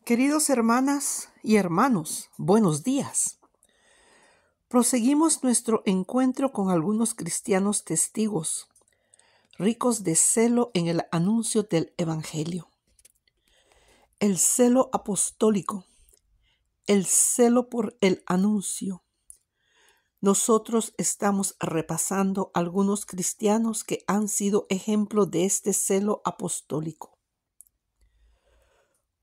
Queridos hermanas y hermanos, buenos días. Proseguimos nuestro encuentro con algunos cristianos testigos, ricos de celo en el anuncio del Evangelio. El celo apostólico, el celo por el anuncio. Nosotros estamos repasando algunos cristianos que han sido ejemplo de este celo apostólico.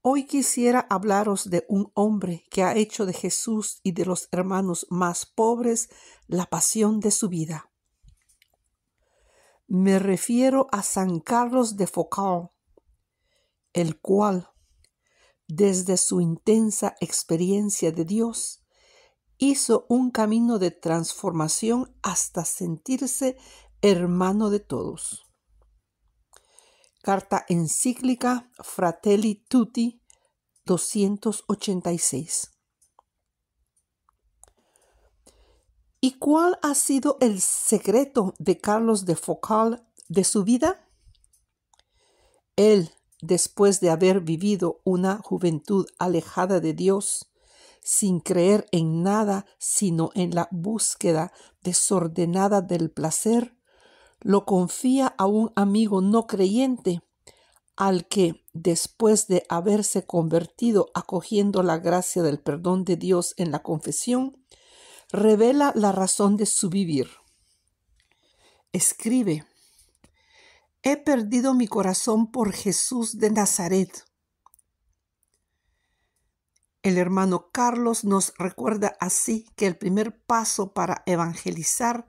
Hoy quisiera hablaros de un hombre que ha hecho de Jesús y de los hermanos más pobres la pasión de su vida. Me refiero a San Carlos de Foucauld, el cual, desde su intensa experiencia de Dios, hizo un camino de transformación hasta sentirse hermano de todos. Carta encíclica Fratelli Tutti 286. ¿Y cuál ha sido el secreto de Carlos de Foucauld de su vida? Él, después de haber vivido una juventud alejada de Dios, sin creer en nada sino en la búsqueda desordenada del placer, lo confía a un amigo no creyente, al que, después de haberse convertido acogiendo la gracia del perdón de Dios en la confesión, revela la razón de su vivir. Escribe: «He perdido mi corazón por Jesús de Nazaret». El hermano Carlos nos recuerda así que el primer paso para evangelizar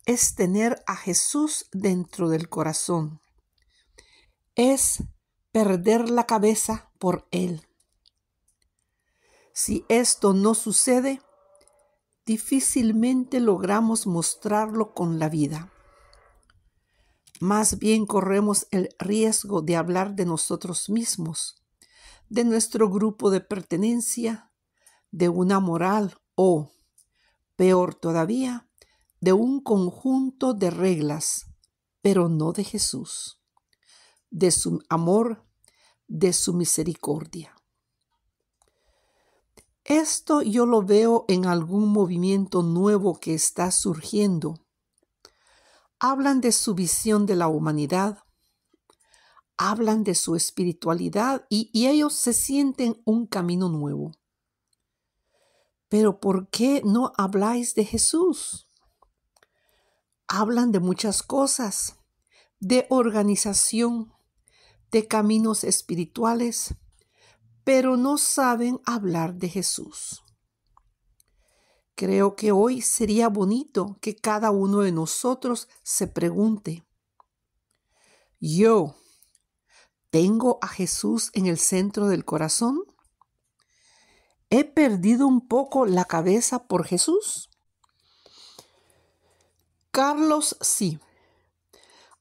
es tener a Jesús dentro del corazón. Es perder la cabeza por Él. Si esto no sucede, difícilmente logramos mostrarlo con la vida. Más bien corremos el riesgo de hablar de nosotros mismos, de nuestro grupo de pertenencia, de una moral o, peor todavía, de un conjunto de reglas, pero no de Jesús, de su amor, de su misericordia. Esto yo lo veo en algún movimiento nuevo que está surgiendo. Hablan de su visión de la humanidad, hablan de su espiritualidad y ellos se sienten un camino nuevo. Pero ¿por qué no habláis de Jesús? Hablan de muchas cosas, de organización, de caminos espirituales, pero no saben hablar de Jesús. Creo que hoy sería bonito que cada uno de nosotros se pregunte: ¿yo tengo a Jesús en el centro del corazón? ¿He perdido un poco la cabeza por Jesús? Carlos sí,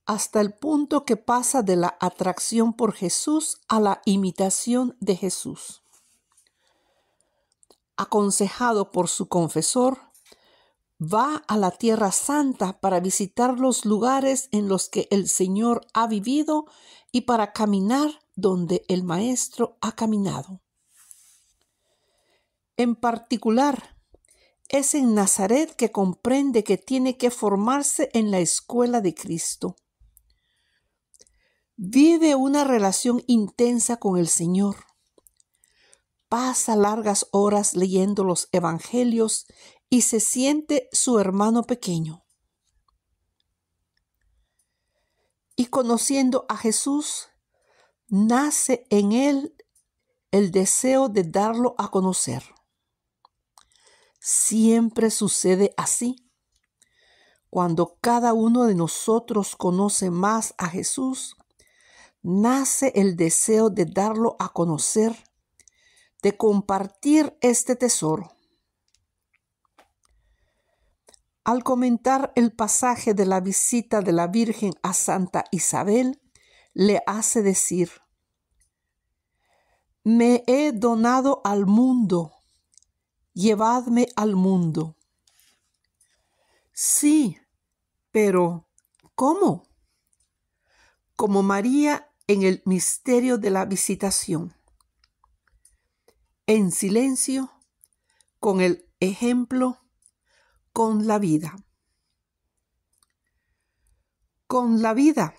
hasta el punto que pasa de la atracción por Jesús a la imitación de Jesús. Aconsejado por su confesor, va a la Tierra Santa para visitar los lugares en los que el Señor ha vivido y para caminar donde el Maestro ha caminado. En particular, es en Nazaret que comprende que tiene que formarse en la escuela de Cristo. Vive una relación intensa con el Señor. Pasa largas horas leyendo los evangelios y se siente su hermano pequeño. Y conociendo a Jesús, nace en él el deseo de darlo a conocer. Siempre sucede así. Cuando cada uno de nosotros conoce más a Jesús, nace el deseo de darlo a conocer, de compartir este tesoro. Al comentar el pasaje de la visita de la Virgen a Santa Isabel, le hace decir: «Me he donado al mundo, llevadme al mundo». Sí, pero ¿cómo? Como María en el misterio de la visitación. en silencio, con el ejemplo, con la vida. Con la vida,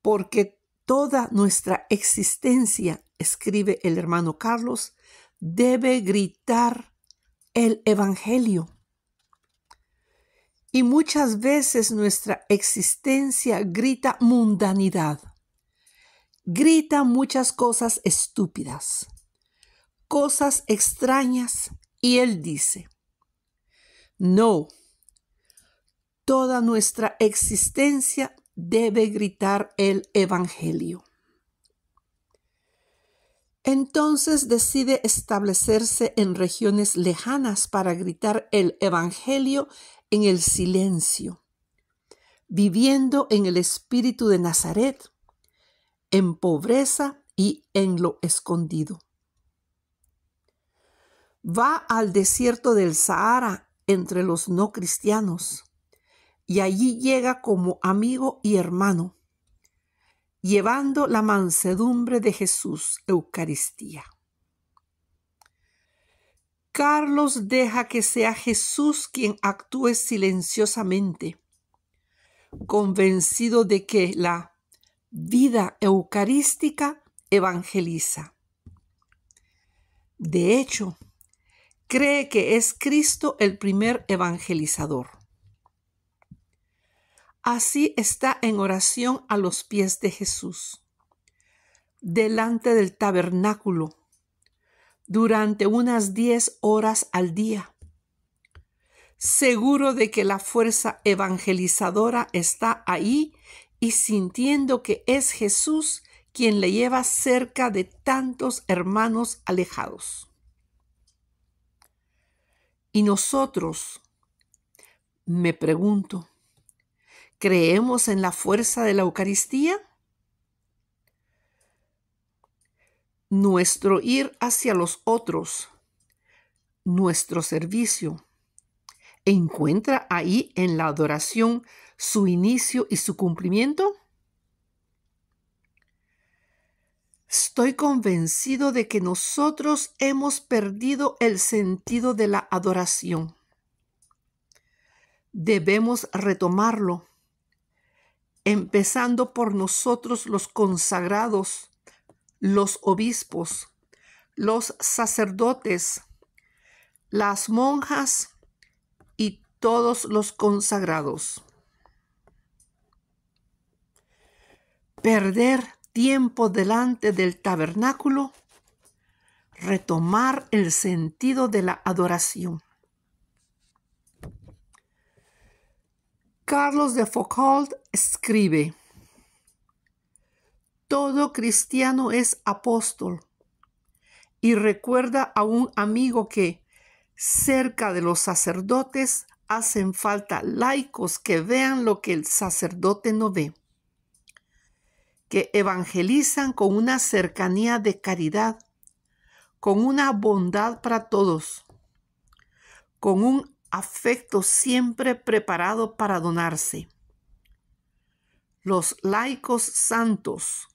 porque toda nuestra existencia, escribe el hermano Carlos, debe gritar el Evangelio. Y muchas veces nuestra existencia grita mundanidad, grita muchas cosas estúpidas, cosas extrañas, y él dice, no, toda nuestra existencia debe gritar el Evangelio. Entonces decide establecerse en regiones lejanas para gritar el Evangelio en el silencio, viviendo en el espíritu de Nazaret, en pobreza y en lo escondido. Va al desierto del Sahara entre los no cristianos y allí llega como amigo y hermano, llevando la mansedumbre de Jesús, Eucaristía. Carlos deja que sea Jesús quien actúe silenciosamente, convencido de que la vida eucarística evangeliza. De hecho, cree que es Cristo el primer evangelizador. Así está en oración a los pies de Jesús, delante del tabernáculo, durante unas 10 horas al día, seguro de que la fuerza evangelizadora está ahí y sintiendo que es Jesús quien le lleva cerca de tantos hermanos alejados. Y nosotros, me pregunto, ¿creemos en la fuerza de la Eucaristía? Nuestro ir hacia los otros, nuestro servicio, ¿encuentra ahí en la adoración su inicio y su cumplimiento? Estoy convencido de que nosotros hemos perdido el sentido de la adoración. Debemos retomarlo, empezando por nosotros los consagrados, los obispos, los sacerdotes, las monjas y todos los consagrados. Perder tiempo delante del tabernáculo, retomar el sentido de la adoración. Carlos de Foucauld escribe: todo cristiano es apóstol, y recuerda a un amigo que cerca de los sacerdotes hacen falta laicos que vean lo que el sacerdote no ve, que evangelizan con una cercanía de caridad, con una bondad para todos, con un afecto siempre preparado para donarse. Los laicos santos,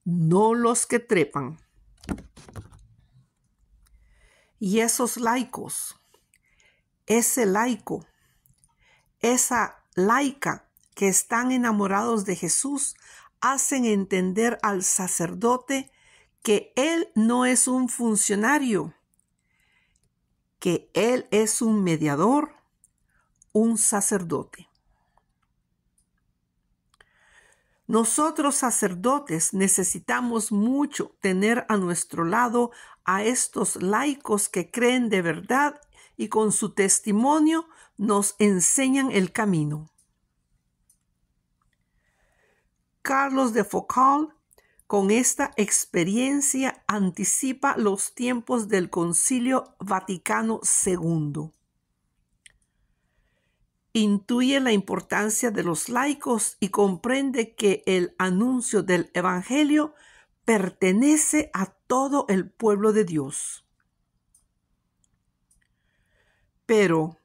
no los que trepan. Y esos laicos, ese laico, esa laica que están enamorados de Jesús, hacen entender al sacerdote que él no es un funcionario, que él es un mediador, un sacerdote. Nosotros sacerdotes necesitamos mucho tener a nuestro lado a estos laicos que creen de verdad y con su testimonio nos enseñan el camino. Carlos de Foucauld, con esta experiencia, anticipa los tiempos del Concilio Vaticano II. Intuye la importancia de los laicos y comprende que el anuncio del Evangelio pertenece a todo el pueblo de Dios. Pero,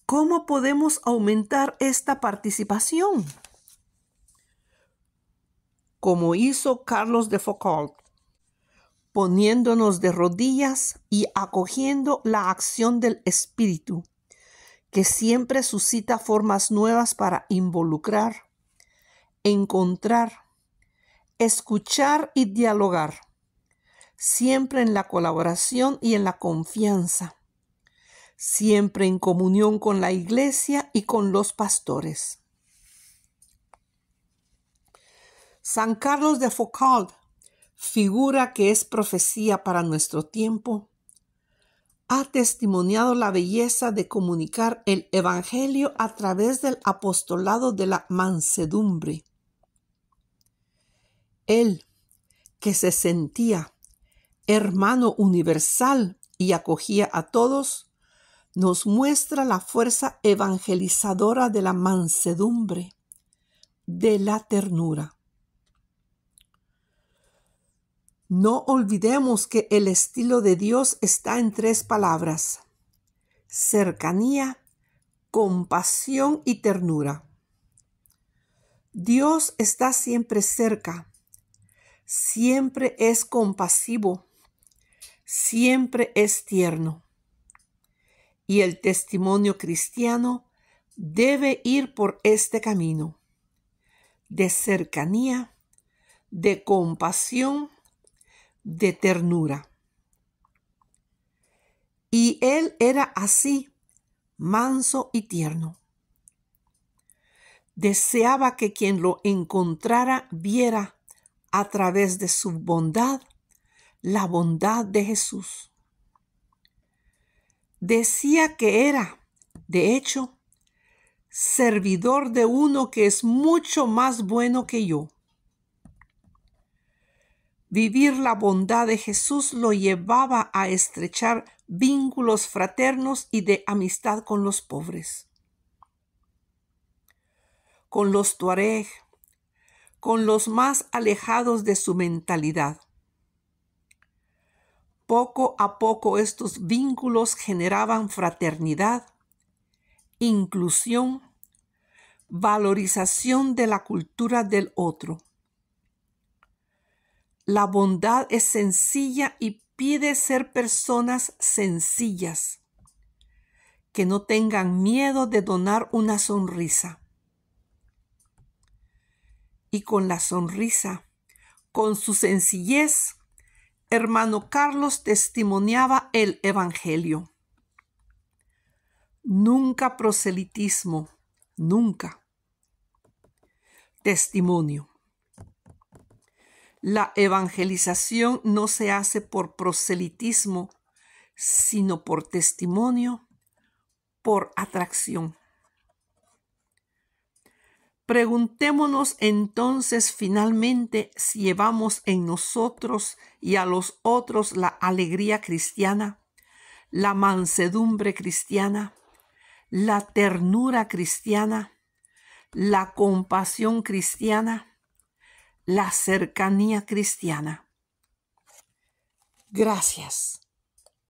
¿cómo podemos aumentar esta participación? Como hizo Carlos de Foucauld, poniéndonos de rodillas y acogiendo la acción del Espíritu, que siempre suscita formas nuevas para involucrar, encontrar, escuchar y dialogar, siempre en la colaboración y en la confianza, siempre en comunión con la Iglesia y con los pastores. San Carlos de Foucauld, figura que es profecía para nuestro tiempo, ha testimoniado la belleza de comunicar el Evangelio a través del apostolado de la mansedumbre. Él, que se sentía hermano universal y acogía a todos, nos muestra la fuerza evangelizadora de la mansedumbre, de la ternura. No olvidemos que el estilo de Dios está en 3 palabras: cercanía, compasión y ternura. Dios está siempre cerca, siempre es compasivo, siempre es tierno. Y el testimonio cristiano debe ir por este camino de cercanía, de compasión, de ternura. Y él era así, manso y tierno. Deseaba que quien lo encontrara viera a través de su bondad la bondad de Jesús. Decía que era, de hecho, servidor de uno que es mucho más bueno que yo. Vivir la bondad de Jesús lo llevaba a estrechar vínculos fraternos y de amistad con los pobres, con los tuareg, con los más alejados de su mentalidad. Poco a poco estos vínculos generaban fraternidad, inclusión, valorización de la cultura del otro. La bondad es sencilla y pide ser personas sencillas, que no tengan miedo de donar una sonrisa. Y con la sonrisa, con su sencillez, hermano Carlos testimoniaba el Evangelio. Nunca proselitismo, nunca. Testimonio. La evangelización no se hace por proselitismo, sino por testimonio, por atracción. Preguntémonos entonces finalmente si llevamos en nosotros y a los otros la alegría cristiana, la mansedumbre cristiana, la ternura cristiana, la compasión cristiana, la cercanía cristiana. Gracias.